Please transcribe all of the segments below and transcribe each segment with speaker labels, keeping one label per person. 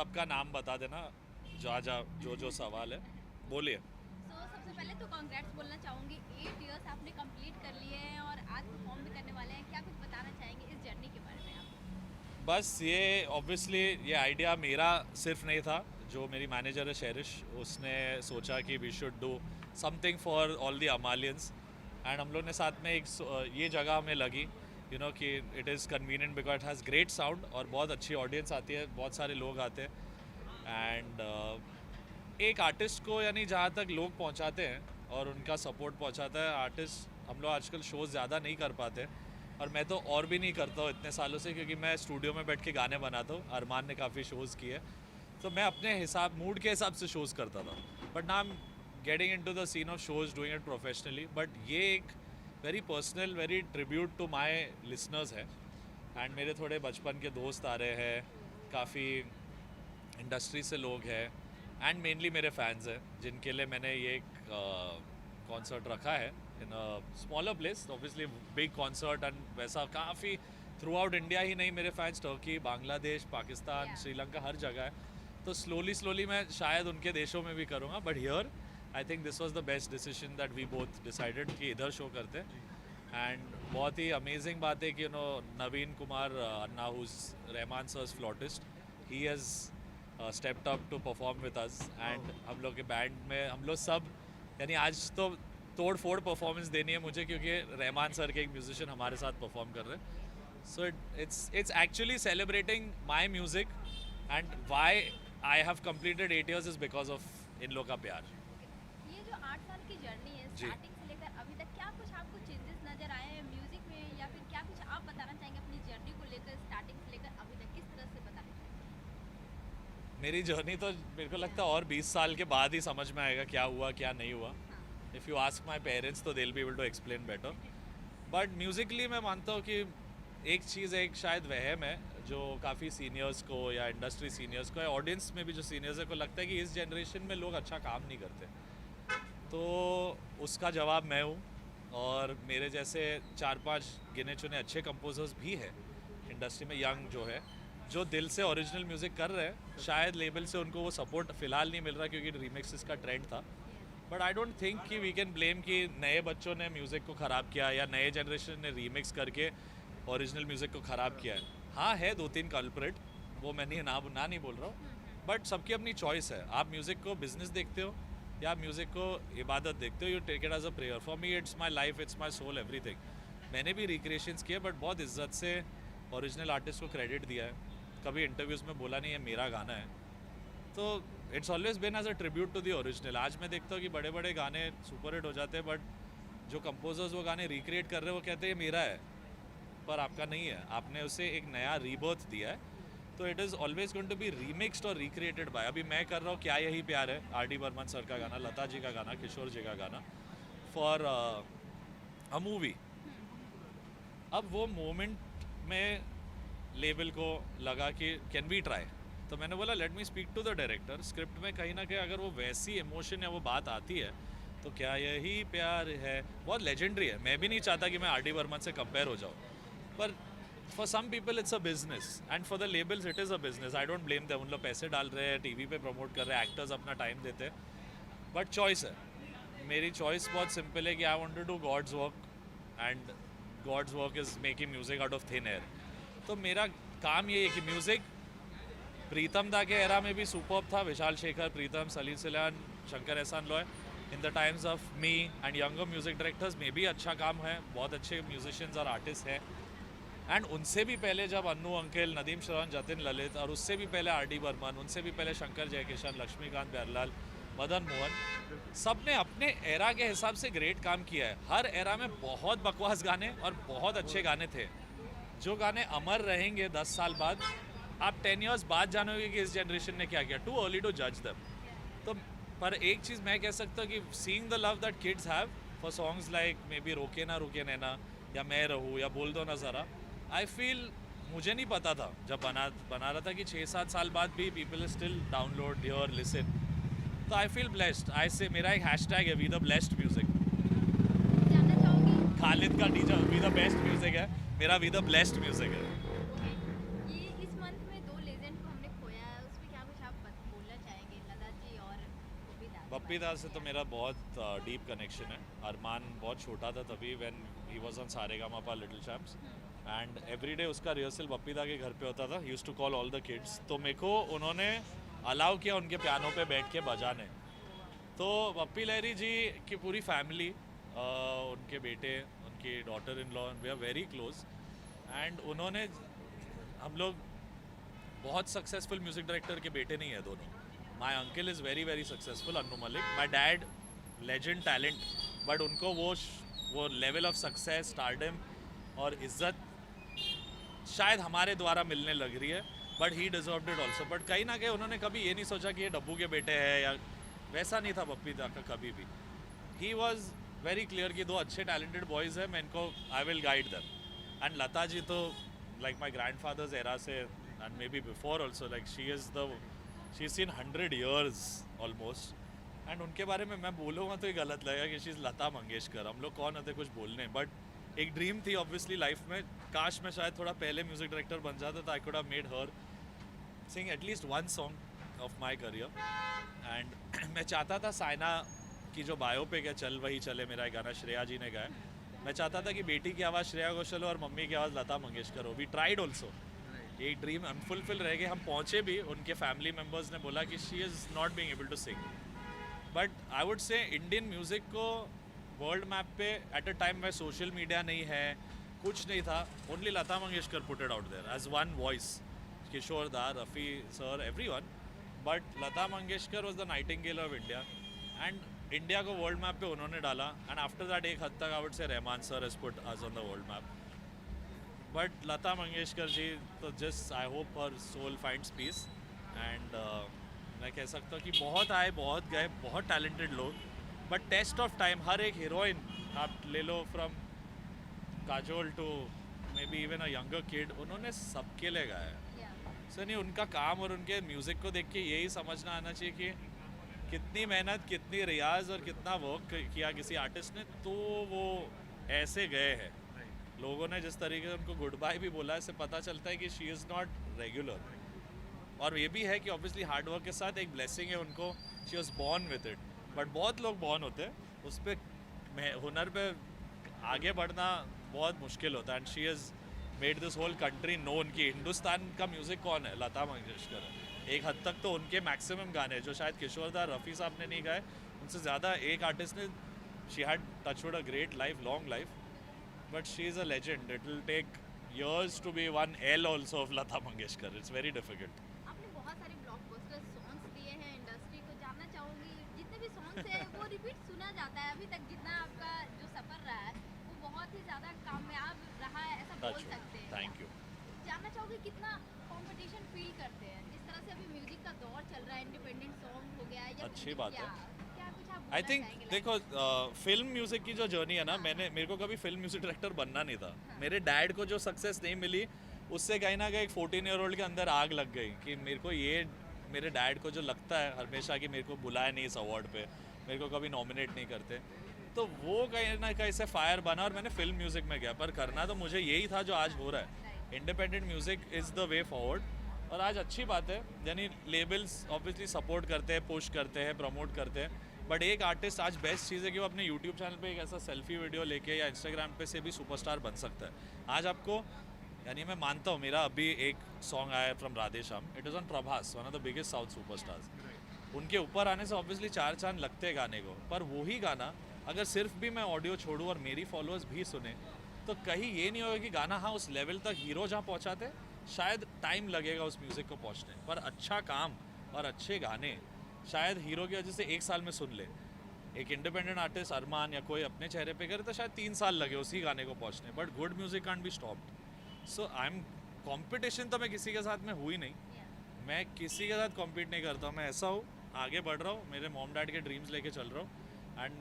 Speaker 1: सबका नाम बता देना, जो सवाल है बोलिए।
Speaker 2: सबसे पहले तो कॉन्ग्रेट्स बोलना चाहूँगी, 8 इयर्स आपने कंप्लीट कर लिए हैं और आज परफॉर्म भी करने वाले हैं। क्या कुछ बताना चाहेंगे इस जर्नी के बारे में आप?
Speaker 1: बस ये ऑब्वियसली ये आइडिया मेरा सिर्फ नहीं था, जो मेरी मैनेजर है शेरिश, उसने सोचा कि we should do something for all the Amalians. And हम लोग ने साथ में ये जगह हमें लगी कि it is convenient because it has great sound और बहुत अच्छी ऑडियंस आती है, बहुत सारे लोग आते हैं। एंड एक आर्टिस्ट को यानी जहाँ तक लोग पहुँचाते हैं और उनका सपोर्ट पहुँचाता है आर्टिस्ट, हम लोग आजकल शोज़ ज़्यादा नहीं कर पाते। और मैं तो और भी नहीं करता हूँ इतने सालों से, क्योंकि मैं स्टूडियो में बैठ के गाने बनाता हूँ। अरमान ने काफ़ी शोज़ किए, तो मैं अपने मूड के हिसाब से शोज़ करता था। But now I am getting into the scene of shows, doing it professionally. But ये एक very personal, very tribute to my listeners है। एंड मेरे थोड़े बचपन के दोस्त आ रहे हैं, काफ़ी इंडस्ट्री से लोग हैं, एंड मेनली मेरे फैंस हैं, जिनके लिए मैंने ये एक कॉन्सर्ट रखा है in a smaller place. Obviously big concert, and वैसा काफ़ी थ्रू आउट इंडिया ही नहीं, मेरे फैंस टर्की, बांग्लादेश, पाकिस्तान, श्रीलंका, हर जगह है। तो स्लोली मैं शायद उनके देशों में भी करूँगा, but here I think this was the best decision that we both decided कि इधर शो करते हैं। एंड बहुत ही अमेजिंग बात है कि Naveen Kumar anna, whose Rahman sir's flautist, he has stepped up to perform with us. And हम लोग के बैंड में हम लोग सब, यानी आज तो तोड़ फोड़ परफॉर्मेंस देनी है मुझे, क्योंकि रहमान सर के एक म्यूजिशियन हमारे साथ परफॉर्म कर रहे हैं। So it's actually celebrating my music, and why I have completed 8 years is because of इन लोग का प्यार।
Speaker 2: ये जो 8 साल की जर्नी है,
Speaker 1: जी,
Speaker 2: स्टार्टिंग से लेकर अभी तक, क्या कुछ आपको चेंजेस नज़र आए हैं म्यूज़िक में, या फिर क्या कुछ आप बताना चाहेंगे अपनी जर्नी को लेकर, स्टार्टिंग से लेकर अभी तक किस तरह से बताना चाहेंगे?
Speaker 1: मेरी जर्नी तो मेरे को लगता है और 20 साल के बाद ही समझ में आएगा क्या हुआ क्या नहीं हुआ।
Speaker 2: हाँ।
Speaker 1: If you ask my parents तो they will be able to explain better. But musically मैं मानता हूँ कि एक चीज़, एक शायद वहम है जो काफ़ी सीनियर्स को या इंडस्ट्री सीनियर्स को या ऑडियंस में भी जो सीनियर्स है को लगता है कि इस जनरेशन में लोग अच्छा काम नहीं करते। तो उसका जवाब मैं हूँ, और मेरे जैसे 4-5 गिने चुने अच्छे कंपोजर्स भी हैं इंडस्ट्री में, यंग जो है, जो दिल से ओरिजिनल म्यूज़िक कर रहे हैं। शायद लेबल से उनको वो सपोर्ट फ़िलहाल नहीं मिल रहा, क्योंकि रीमिक्सेस का ट्रेंड था। बट आई डोंट थिंक कि वी कैन ब्लेम कि नए बच्चों ने म्यूज़िक को ख़राब किया या नए जनरेशन ने रीमिक्स करके ओरिजिनल म्यूज़िक को ख़राब किया है। हाँ है 2-3 कल्प्रिट, वो मैं नहीं बोल रहा हूँ, बट सबकी अपनी चॉइस है। आप म्यूज़िक को बिजनेस देखते हो या आप म्यूज़िक को इबादत देखते हो, you take it as a prayer. For me it's my life, it's my soul, everything. मैंने भी रिक्रिएशंस किए, बट बहुत इज्जत से ओरिजिनल आर्टिस्ट को क्रेडिट दिया है, कभी इंटरव्यूज़ में बोला नहीं है मेरा गाना है। तो it's always been as a tribute to the original. आज मैं देखता हूँ कि बड़े बड़े गाने सुपर हिट हो जाते हैं, बट जो कंपोजर्स वो गाने रिक्रिएट कर रहे हैं वो कहते हैं मेरा है, पर आपका नहीं है, आपने उसे एक नया रीबर्थ दिया है। तो it is always going to be remixed और रिक्रिएटेड बाय। अभी मैं कर रहा हूँ क्या यही प्यार है, आर.डी. बर्मन सर का गाना, लता जी का गाना, किशोर जी का गाना, फॉर अ मूवी। अब वो मोमेंट में लेबल को लगा कि कैन वी ट्राई, तो मैंने बोला let me speak to the director. Script में कहीं ना कहीं अगर वो वैसी इमोशन या वो बात आती है तो क्या यही प्यार है, बहुत लेजेंडरी है। मैं भी नहीं चाहता कि मैं आर.डी. बर्मन से कंपेयर हो जाऊँ, पर for some people it's a business, and for the labels it is a business. I don't blame them, उन लोग पैसे डाल रहे हैं, टीवी पे प्रमोट कर रहे हैं, एक्टर्स अपना टाइम देते हैं, बट चॉइस है। मेरी चॉइस बहुत सिंपल है कि I want to do God's work, and God's work is making music out of thin air. तो मेरा काम ये है कि म्यूज़िक प्रीतम दा के एरा में भी सुपर्ब था, विशाल शेखर, प्रीतम, सलील सिलान, शंकर एहसान Loy. In the times of me and younger music directors में भी अच्छा काम है, बहुत अच्छे म्यूजिशियंस और आर्टिस्ट हैं। एंड उनसे भी पहले जब अन्नू अंकेल, नदीम श्रवण, जतिन ललित, और उससे भी पहले आर.डी. बर्मन, उनसे भी पहले शंकर जयकिशन, लक्ष्मीकांत प्यारलाल, मदन मोहन, सब ने अपने एरा के हिसाब से ग्रेट काम किया है। हर एरा में बहुत बकवास गाने और बहुत अच्छे गाने थे, जो गाने अमर रहेंगे 10 साल बाद। आप 10 years बाद जानोगे कि इस जनरेशन ने क्या किया। टू अर्ली टू जज दम। तो पर एक चीज़ मैं कह सकता हूँ कि seeing the love that kids have for songs like may be रोके ना रुके नैना, या मैं रहूँ, या बोल दो ना ज़रा, आई फील, मुझे नहीं पता था जब बना रहा था कि 6-7 साल बाद भी people still download, here, listen. तो आई फील ब्लेस्ड। आई से मेरा एक हैशटैग है, वी द ब्लेस्ड म्यूजिक।
Speaker 2: जानना चाहोगे
Speaker 1: खालिद का teacher we the best music है, मेरा वी द ब्लेस्ड म्यूजिक है।
Speaker 2: ये इस मंथ में 2 लेजेंड को हमने खोया है, उस पे क्या कुछ
Speaker 1: पप्पी दा से तो मेरा बहुत डीप कनेक्शन है. अरमान बहुत छोटा था तभी when he was on Sa Re Ga Ma Pa little champs, and every day उसका रिहर्सल पप्पी दा के घर पे होता था. He used to call all the kids. तो मेरे को उन्होंने अलाउ किया उनके पियानो पे बैठ के बजाने. तो पप्पी लहरी जी की पूरी फैमिली, उनके बेटे, उनकी daughter in law, we are very close. And उन्होंने, हम लोग बहुत सक्सेसफुल म्यूजिक डायरेक्टर के बेटे नहीं है दोनों. My uncle is very very successful, Annu Malik. My dad legend talent, but उनको वो लेवल ऑफ सक्सेस, स्टारडम और इज्जत शायद हमारे द्वारा मिलने लग रही है. But he deserved it also. But कहीं ना कहीं उन्होंने कभी ये नहीं सोचा कि ये डब्बू के बेटे हैं, या वैसा नहीं था पप्पी दा का कभी भी. ही वॉज वेरी क्लियर कि दो अच्छे टैलेंटेड बॉयज़ हैं, मैं इनको I will guide them. And Lata ji तो like my grandfather's era से, and maybe before also, like she is seen 100 years almost. And उनके बारे में मैं बोलूँगा तो ये गलत लगेगा कि शी इज़ लता मंगेशकर. हम लोग कौन होते कुछ बोलने, बट एक ड्रीम थी ऑब्वियसली लाइफ में. काश मैं शायद थोड़ा पहले म्यूजिक डायरेक्टर बन जाता तो I could have made her sing at least one song of my career. And मैं चाहता था साइना की जो बायोपिक है चल वही चले, मेरा एक गाना श्रेया जी ने गाया, मैं चाहता था कि बेटी की आवाज़ श्रेया घोषाल हो और मम्मी की आवाज़ लता मंगेशकर हो. We tried also. ये ड्रीम अनफुलफिल रह गए. हम पहुँचे भी, उनके फैमिली मेम्बर्स ने बोला कि she is not being able to sing. But I would say Indian music को वर्ल्ड मैप पे एट अ टाइम में सोशल मीडिया नहीं है, कुछ नहीं था, only Lata Mangeshkar put it out there as one voice. Kishore da, Rafi sir, everyone. But Lata Mangeshkar was the nightingale of India. And India को world map पे उन्होंने डाला. एंड आफ्टर दैट एक हद तक I would say Rahman sir has put us on the world map. But Lata Mangeshkar ji तो just I hope her soul finds peace. And मैं कह सकता हूँ कि बहुत आए, बहुत गए, बहुत टैलेंटेड लोग. बट टेस्ट ऑफ टाइम, हर एक हीरोइन आप ले लो, from Kajol to maybe even a younger kid, उन्होंने सबके लिए गाया है. सो नहीं, उनका काम और उनके म्यूज़िक को देख के यही समझना आना चाहिए कि कितनी मेहनत, कितनी रियाज और कितना वर्क किया किसी आर्टिस्ट ने, तो वो ऐसे गए हैं. लोगों ने जिस तरीके से उनको गुड बाय भी बोला, इससे पता चलता है कि शी इज़ नॉट रेगुलर. और ये भी है कि ऑब्वियसली हार्ड वर्क के साथ एक ब्लेसिंग है उनको, she was born with it. But बहुत लोग बॉर्न होते हैं उस पर हुनर पे आगे बढ़ना बहुत मुश्किल होता है. And she is made this whole country known कि हिंदुस्तान का म्यूज़िक कौन है, लता मंगेशकर है. एक हद तक तो उनके मैक्सिमम गाने जो शायद किशोर दा, रफ़ी साहब ने नहीं गाए, उनसे ज़्यादा एक आर्टिस्ट ने, she had touch wood a great life, long life. But she is a legend. It will take years to be one L also of Lata Mangeshkar. It's very difficult.
Speaker 2: आपने बहुत सारे ब्लॉकबस्टर सॉन्ग्स दिए हैं industry को. जानना चाहूँगी जितने भी सॉन्ग्स हैं वो रिपीट सुना जाता है. अभी तक जितना आपका जो सफ़र रहा है वो बहुत ही ज़्यादा कामयाब रहा है, ऐसा बोल सकते हैं.
Speaker 1: Thank you.
Speaker 2: जानना चाहूँगी कितना कंपटीशन फील करते हैं जिस तरह से अभी म्यूजिक का दौर चल रहा है, इंडिपेंडेंट सॉन्ग हो गया है या
Speaker 1: अच्छी बात है.
Speaker 2: क्या कुछ आप
Speaker 1: आई
Speaker 2: बोलना
Speaker 1: थिंक
Speaker 2: चाहेंगे?
Speaker 1: देखो, फिल्म म्यूज़िक की जो जर्नी है ना, मेरे को कभी फिल्म म्यूज़िक डायरेक्टर बनना नहीं था. मेरे डैड को जो सक्सेस नहीं मिली, उससे कहीं ना कहीं एक 14-year-old के अंदर आग लग गई कि मेरे को ये, मेरे डैड को जो लगता है हमेशा कि मेरे को बुलाया नहीं इस अवार्ड पे, मेरे को कभी नॉमिनेट नहीं करते, तो वो कहीं ना कहीं से फायर बना और मैंने फिल्म म्यूज़िक में गया. पर करना तो मुझे यही था जो आज हो रहा है. Independent music is the way forward. और आज अच्छी बात है, यानी लेबल्स ऑब्वियसली सपोर्ट करते हैं, पुश करते हैं, प्रमोट करते हैं. बट एक आर्टिस्ट आज बेस्ट चीज़ है कि वो अपने यूट्यूब चैनल पे एक ऐसा सेल्फी वीडियो लेके या इंस्टाग्राम पे से भी सुपरस्टार बन सकता है. आज आपको, यानी मैं मानता हूँ, मेरा अभी एक सॉन्ग आया from Radhe Shyam, it is on Prabhas, one of the biggest south superstars. उनके ऊपर आने से ऑब्वियसली 4 चांद लगते हैं गाने को. पर वही गाना अगर सिर्फ भी मैं ऑडियो छोड़ूँ और मेरी फॉलोअर्स भी सुने, तो कहीं ये नहीं होगा कि गाना हाँ उस लेवल तक हीरो जहाँ पहुँचाते, शायद टाइम लगेगा उस म्यूज़िक को पहुँचने, पर अच्छा काम और अच्छे गाने शायद हीरो की वजह से 1 साल में सुन ले. एक इंडिपेंडेंट आर्टिस्ट अरमान या कोई अपने चेहरे पे करे तो शायद 3 साल लगे उसी गाने को पहुँचने. But good music can't be stopped. So I M, competition तो मैं किसी के साथ में हुई नहीं, मैं किसी के साथ कॉम्पीट नहीं करता हूँ. मैं ऐसा हूँ, आगे बढ़ रहा हूँ, मेरे मॉम डैड के ड्रीम्स लेके चल रहा हूँ. And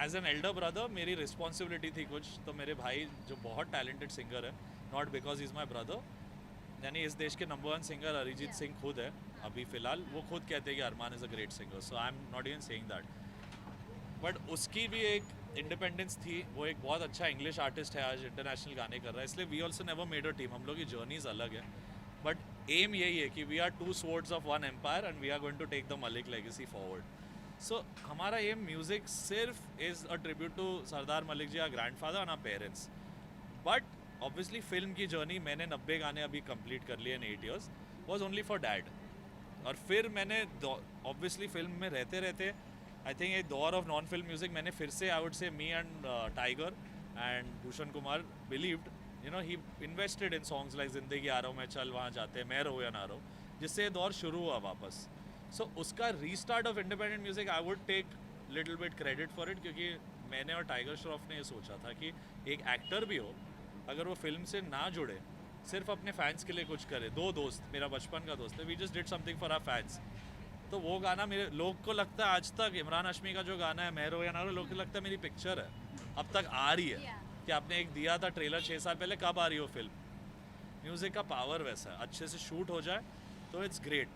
Speaker 1: as an elder brother मेरी रिस्पॉन्सिबिलिटी थी कुछ, तो मेरे भाई जो बहुत टैलेंटेड सिंगर है, not because is my brother, यानी इस देश के नंबर 1 सिंगर अरिजीत सिंह खुद है अभी फ़िलहाल, वो खुद कहते हैं कि Armaan is a great singer. So I am not even saying that. But उसकी भी एक इंडिपेंडेंस थी. वो एक बहुत अच्छा इंग्लिश आर्टिस्ट है, आज इंटरनेशनल गाने कर रहा है, इसलिए we also never made a team. हम लोग की जर्नीज अलग है, बट एम यही है कि we are 2 swords of one empire and we are going to take the Malik legacy forward. So हमारा ये म्यूज़िक सिर्फ is a tribute to Sardar Malik ji, our grandfather and our parents. But obviously film की journey मैंने 90 गाने अभी complete कर लिए in 8 years was only for dad. और फिर मैंने ऑब्वियसली फिल्म में रहते रहते आई थिंक एक दौर ऑफ नॉन फिल्म म्यूजिक मैंने फिर से आई वुड से me and tiger and Bhushan Kumar believed, you know, he invested in songs like जिंदगी आ रहा हूँ मैं, चल वहाँ जाते, मैं रहो या ना रहो, जिससे ये दौर शुरू हुआ वापस. सो उसका restart of independent music I would take little bit credit for it, क्योंकि मैंने और टाइगर श्रॉफ ने ये सोचा था कि एक एक्टर भी हो, अगर वो फिल्म से ना जुड़े, सिर्फ अपने फैंस के लिए कुछ करे. दो दोस्त, मेरा बचपन का दोस्त है, we just did something for our fans. तो वो गाना मेरे लोग को लगता है आज तक, इमरान हाशमी का जो गाना है मैरो या नारो, लोग को लगता है मेरी पिक्चर है, अब तक आ रही है. कि आपने एक दिया था ट्रेलर 6 साल पहले, कब आ रही हो फिल्म. म्यूज़िक का पावर वैसा है, अच्छे से शूट हो जाए तो it's great.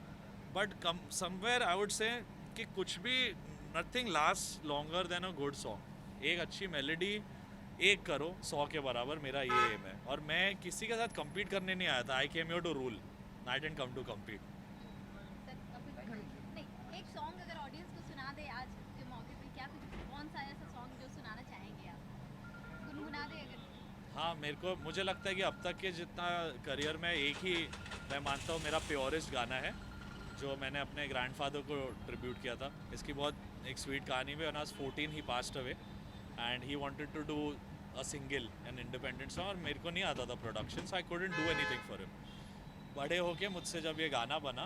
Speaker 1: But come somewhere I would से कि कुछ भी, nothing last longer than a good song. एक अच्छी मेलोडी एक करो 100 के बराबर, मेरा ये एम है. और मैं किसी के साथ compete करने नहीं आया था. I came here to rule, I didn't come to compete.
Speaker 2: नहीं, एक सॉन्ग अगर ऑडियंस को सुना दे आज के मौके पे, क्या कुछ, कौन सा ऐसा सॉन्ग जो सुनाना चाहेंगे आप, गुनगुना दे अगर.
Speaker 1: हाँ, मेरे को मुझे लगता है कि अब तक के जितना करियर में एक ही मैं मानता हूँ मेरा प्योरेस्ट गाना है, जो मैंने अपने ग्रैंडफादर को ट्रिब्यूट किया था. इसकी बहुत एक स्वीट कहानी भी. When I was 14 he passed away and he wanted to do a single an independent song, और मेरे को नहीं आता था production, so I couldn't do anything for him. बड़े होके मुझसे जब ये गाना बना,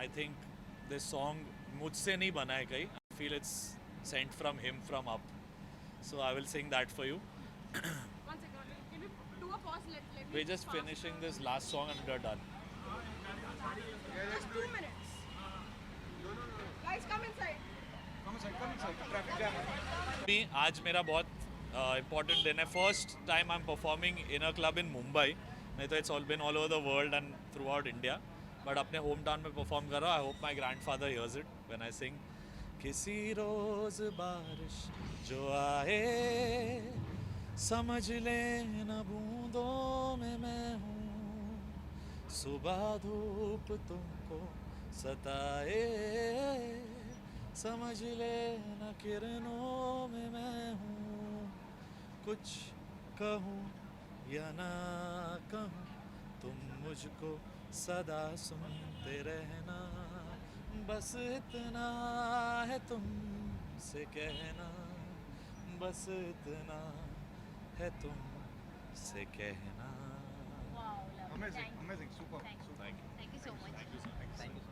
Speaker 1: आई थिंक दिस सॉन्ग मुझसे नहीं बना है कहीं, I feel it's Saint from him from up, so I will sing that for you.
Speaker 3: One second. Can you do a pause? Let me.
Speaker 1: We're just finishing this last song and we're done.
Speaker 3: Just 2 minutes. Guys, come inside.
Speaker 4: Traffic jam.
Speaker 1: आज मेरा बहुत important दिन है. First time I am performing in a club in Mumbai. नहीं तो it's all been all over the world and throughout India, but अपने home town में perform कर रहा हूँ. I hope my grandfather hears it when I sing. किसी रोज बारिश जो आए, समझ ले न बूंदों में मैं हूँ, सुबह धूप तुमको सताए, समझ ले न किरणों में मैं हूँ. कुछ कहूँ या ना कहूँ, तुम मुझको सदा सुनते रहना, बस इतना है तुमसे कहना, बस इतना है तुमसे कहना.
Speaker 2: Wow,
Speaker 4: Amazing, amazing, super, super.
Speaker 1: Thank you.
Speaker 2: Thank you so much.
Speaker 1: Thank you so much.